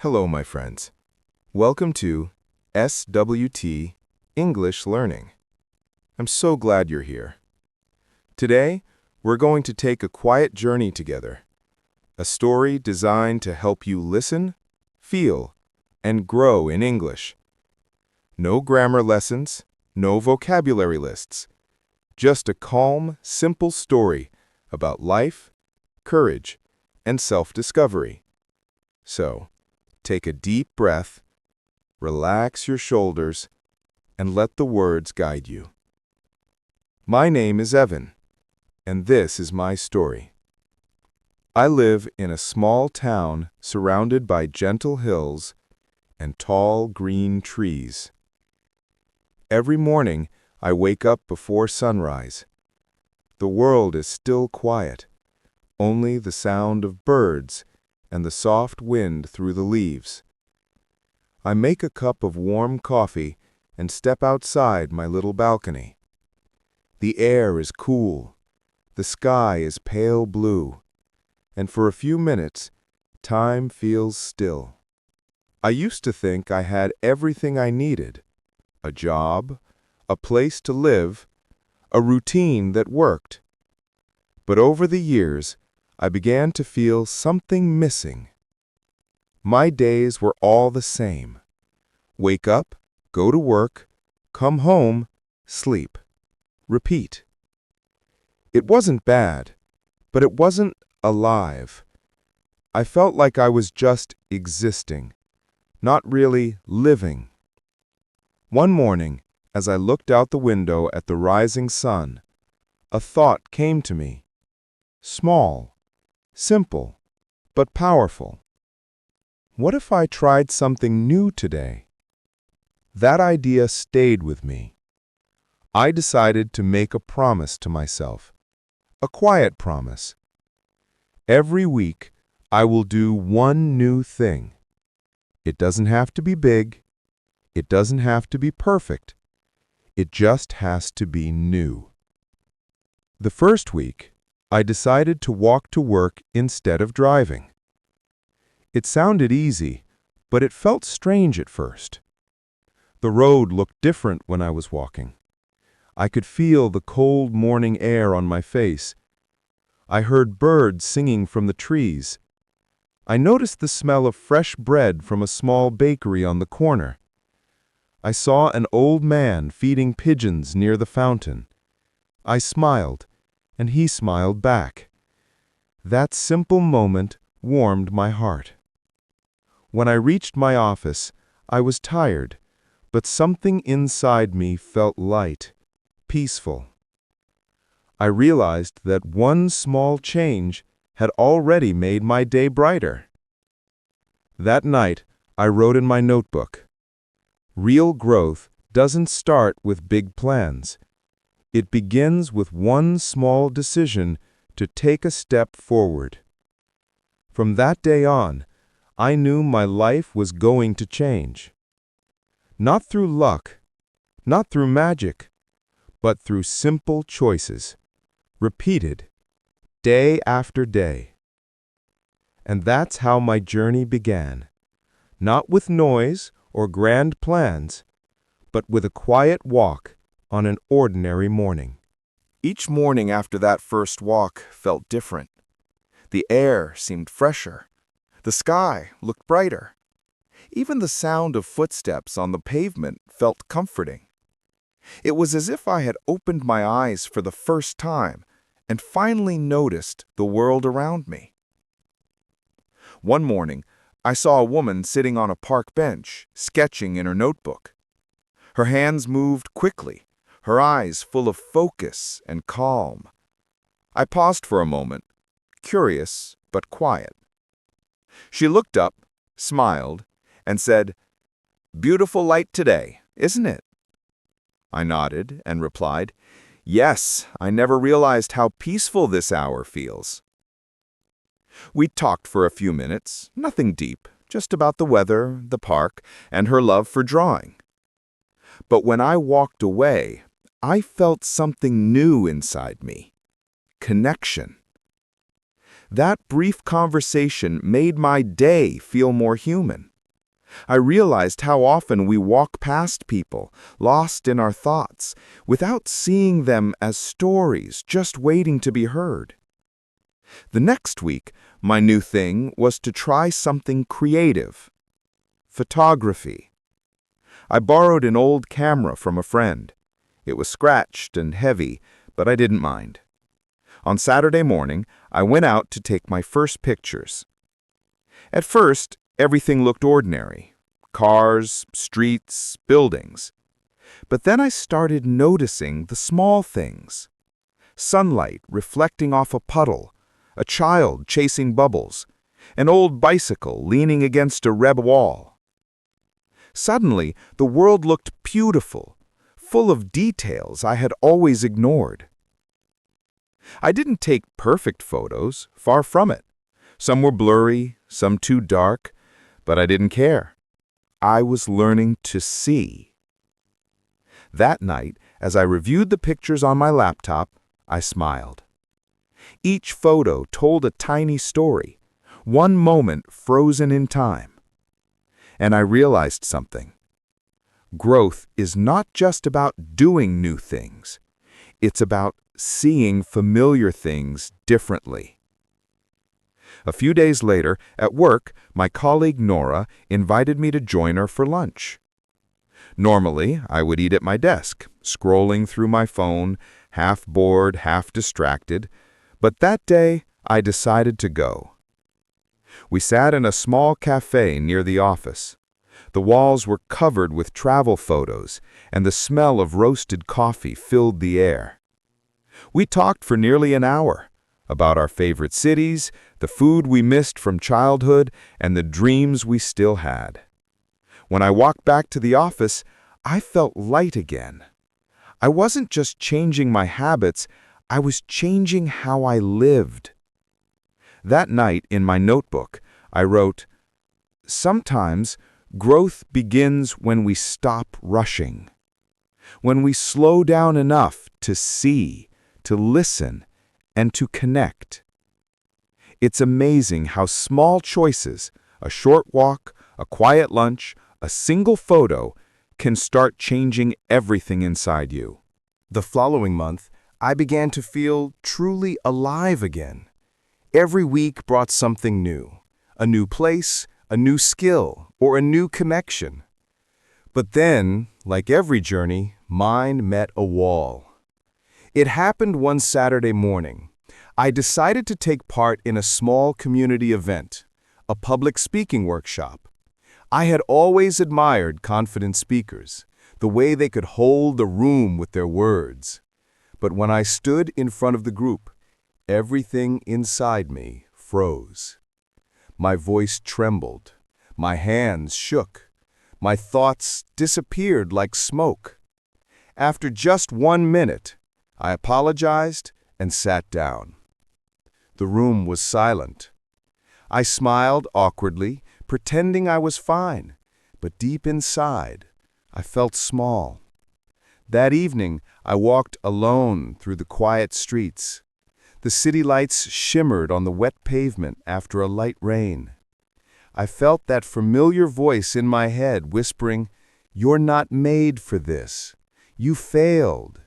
Hello, my friends. Welcome to SWT English Learning. I'm so glad you're here. Today, we're going to take a quiet journey together, a story designed to help you listen, feel, and grow in English. No grammar lessons, no vocabulary lists, just a calm, simple story about life, courage, and self-discovery. So, take a deep breath, relax your shoulders, and let the words guide you. My name is Evan, and this is my story. I live in a small town surrounded by gentle hills and tall green trees. Every morning, I wake up before sunrise. The world is still quiet, only the sound of birds and the soft wind through the leaves. I make a cup of warm coffee and step outside my little balcony. The air is cool, the sky is pale blue, and for a few minutes, time feels still. I used to think I had everything I needed: a job, a place to live, a routine that worked. But over the years, I began to feel something missing. My days were all the same. Wake up, go to work, come home, sleep. Repeat. It wasn't bad, but it wasn't alive. I felt like I was just existing, not really living. One morning, as I looked out the window at the rising sun, a thought came to me. Small, simple, but powerful. What if I tried something new today? That idea stayed with me. I decided to make a promise to myself, a quiet promise. Every week, I will do one new thing. It doesn't have to be big. It doesn't have to be perfect. It just has to be new. The first week, I decided to walk to work instead of driving. It sounded easy, but it felt strange at first. The road looked different when I was walking. I could feel the cold morning air on my face. I heard birds singing from the trees. I noticed the smell of fresh bread from a small bakery on the corner. I saw an old man feeding pigeons near the fountain. I smiled, and he smiled back. That simple moment warmed my heart. When I reached my office, I was tired, but something inside me felt light, peaceful. I realized that one small change had already made my day brighter. That night, I wrote in my notebook, "Real growth doesn't start with big plans. It begins with one small decision to take a step forward." From that day on, I knew my life was going to change. Not through luck, not through magic, but through simple choices, repeated, day after day. And that's how my journey began, not with noise or grand plans, but with a quiet walk on an ordinary morning. Each morning after that first walk felt different. The air seemed fresher. The sky looked brighter. Even the sound of footsteps on the pavement felt comforting. It was as if I had opened my eyes for the first time and finally noticed the world around me. One morning, I saw a woman sitting on a park bench, sketching in her notebook. Her hands moved quickly, her eyes full of focus and calm. I paused for a moment, curious but quiet. She looked up, smiled, and said, "Beautiful light today, isn't it?" I nodded and replied, "Yes, I never realized how peaceful this hour feels." We talked for a few minutes, nothing deep, just about the weather, the park, and her love for drawing. But when I walked away, I felt something new inside me: connection. That brief conversation made my day feel more human. I realized how often we walk past people, lost in our thoughts, without seeing them as stories just waiting to be heard. The next week, my new thing was to try something creative. Photography. I borrowed an old camera from a friend. It was scratched and heavy, but I didn't mind. On Saturday morning, I went out to take my first pictures. At first, everything looked ordinary. Cars, streets, buildings. But then I started noticing the small things. Sunlight reflecting off a puddle, a child chasing bubbles, an old bicycle leaning against a red wall. Suddenly, the world looked beautiful, full of details I had always ignored. I didn't take perfect photos, far from it. Some were blurry, some too dark, but I didn't care. I was learning to see. That night, as I reviewed the pictures on my laptop, I smiled. Each photo told a tiny story, one moment frozen in time. And I realized something. Growth is not just about doing new things. It's about seeing familiar things differently. A few days later, at work, my colleague Nora invited me to join her for lunch. Normally, I would eat at my desk, scrolling through my phone, half bored, half distracted, but that day, I decided to go. We sat in a small cafe near the office. The walls were covered with travel photos, and the smell of roasted coffee filled the air. We talked for nearly an hour about our favorite cities, the food we missed from childhood, and the dreams we still had. When I walked back to the office, I felt light again. I wasn't just changing my habits, I was changing how I lived. That night, in my notebook, I wrote, "Sometimes growth begins when we stop rushing. When we slow down enough to see, to listen, and to connect." It's amazing how small choices, a short walk, a quiet lunch, a single photo, can start changing everything inside you. The following month, I began to feel truly alive again. Every week brought something new, a new place, a new skill, or a new connection. But then, like every journey, mine met a wall. It happened one Saturday morning. I decided to take part in a small community event, a public speaking workshop. I had always admired confident speakers, the way they could hold the room with their words. But when I stood in front of the group, everything inside me froze. My voice trembled, my hands shook, my thoughts disappeared like smoke. After just 1 minute, I apologized and sat down. The room was silent. I smiled awkwardly, pretending I was fine, but deep inside, I felt small. That evening, I walked alone through the quiet streets. The city lights shimmered on the wet pavement after a light rain. I felt that familiar voice in my head whispering, "You're not made for this. You failed."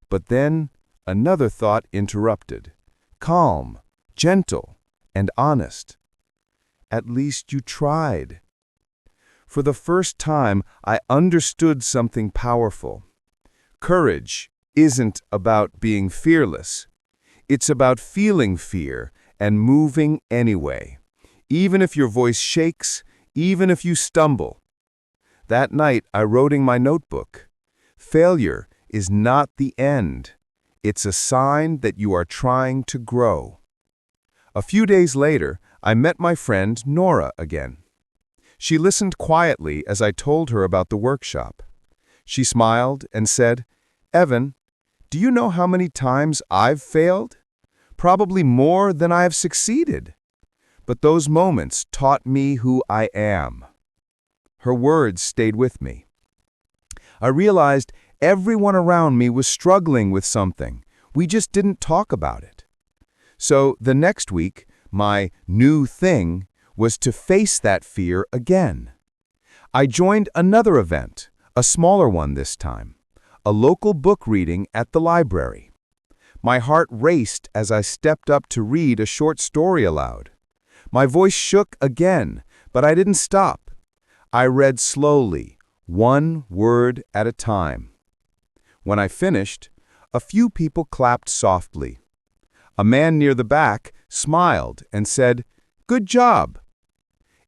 But then, another thought interrupted. Calm, gentle, and honest. "At least you tried." For the first time, I understood something powerful. Courage isn't about being fearless. It's about feeling fear and moving anyway, even if your voice shakes, even if you stumble. That night, I wrote in my notebook, "Failure is not the end. It's a sign that you are trying to grow." A few days later, I met my friend Nora again. She listened quietly as I told her about the workshop. She smiled and said, "Evan, do you know how many times I've failed? Probably more than I have succeeded. But those moments taught me who I am." Her words stayed with me. I realized everyone around me was struggling with something. We just didn't talk about it. So the next week, my new thing was to face that fear again. I joined another event, a smaller one this time, a local book reading at the library. My heart raced as I stepped up to read a short story aloud. My voice shook again, but I didn't stop. I read slowly, one word at a time. When I finished, a few people clapped softly. A man near the back smiled and said, "Good job."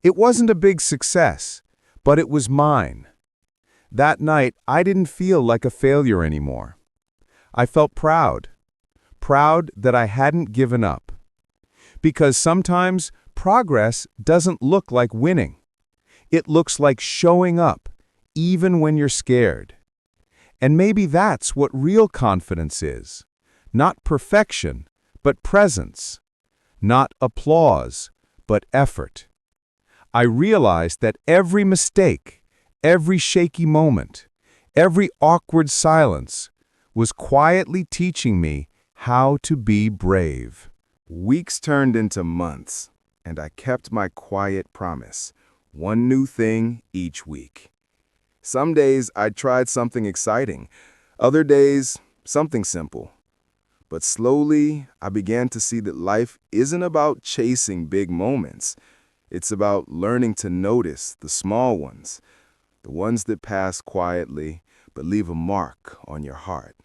It wasn't a big success, but it was mine. That night, I didn't feel like a failure anymore. I felt proud that I hadn't given up. Because sometimes progress doesn't look like winning. It looks like showing up, even when you're scared. And maybe that's what real confidence is. Not perfection, but presence. Not applause, but effort. I realized that every mistake, every shaky moment, every awkward silence was quietly teaching me how to be brave. Weeks turned into months, and I kept my quiet promise, one new thing each week. Some days I tried something exciting, other days something simple. But slowly I began to see that life isn't about chasing big moments. It's about learning to notice the small ones, the ones that pass quietly but leave a mark on your heart.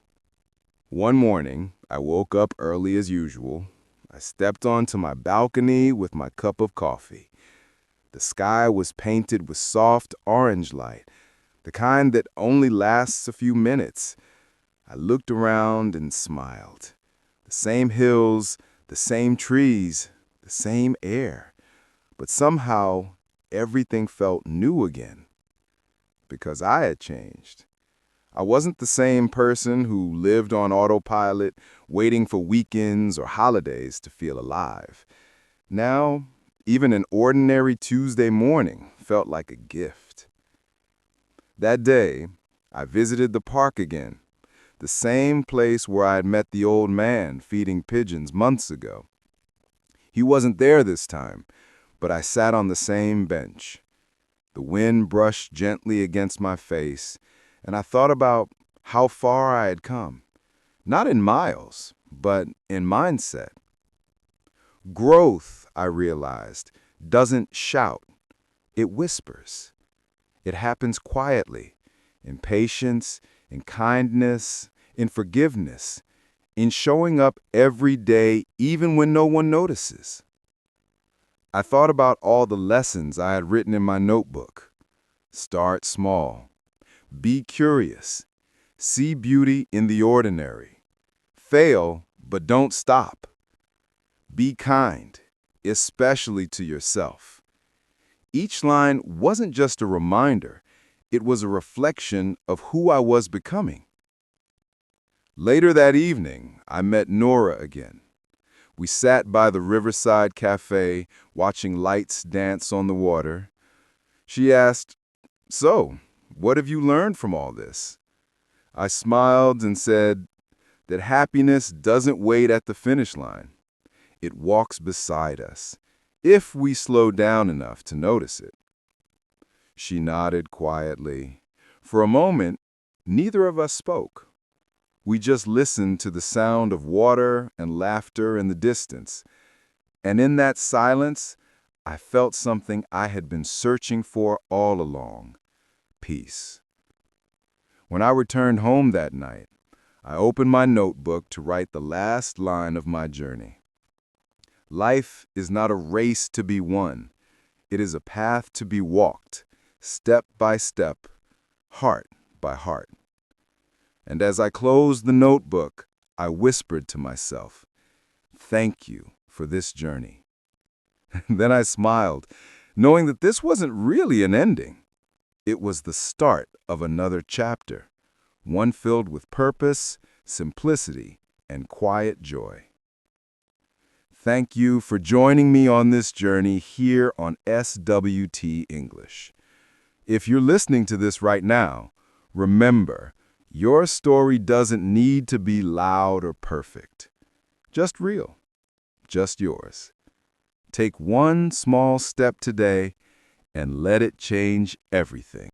One morning, I woke up early as usual. I stepped onto my balcony with my cup of coffee. The sky was painted with soft orange light, the kind that only lasts a few minutes. I looked around and smiled. The same hills, the same trees, the same air. But somehow, everything felt new again. Because I had changed. I wasn't the same person who lived on autopilot, waiting for weekends or holidays to feel alive. Now, even an ordinary Tuesday morning felt like a gift. That day, I visited the park again, the same place where I had met the old man feeding pigeons months ago. He wasn't there this time, but I sat on the same bench. The wind brushed gently against my face, and I thought about how far I had come. Not in miles, but in mindset. Growth, I realized, doesn't shout. It whispers. It happens quietly, in patience, in kindness, in forgiveness, in showing up every day even when no one notices. I thought about all the lessons I had written in my notebook. Start small. Be curious. See beauty in the ordinary. Fail, but don't stop. Be kind, especially to yourself. Each line wasn't just a reminder, it was a reflection of who I was becoming. Later that evening, I met Nora again. We sat by the Riverside Cafe, watching lights dance on the water. She asked, "So, what have you learned from all this?" I smiled and said that happiness doesn't wait at the finish line. It walks beside us, if we slow down enough to notice it. She nodded quietly. For a moment, neither of us spoke. We just listened to the sound of water and laughter in the distance. And in that silence, I felt something I had been searching for all along: peace. When I returned home that night, I opened my notebook to write the last line of my journey. Life is not a race to be won. It is a path to be walked, step by step, heart by heart. And as I closed the notebook, I whispered to myself, "Thank you for this journey." Then I smiled, knowing that this wasn't really an ending. It was the start of another chapter, one filled with purpose, simplicity, and quiet joy. Thank you for joining me on this journey here on SWT English. If you're listening to this right now, remember, your story doesn't need to be loud or perfect. Just real. just yours. Take one small step today and let it change everything.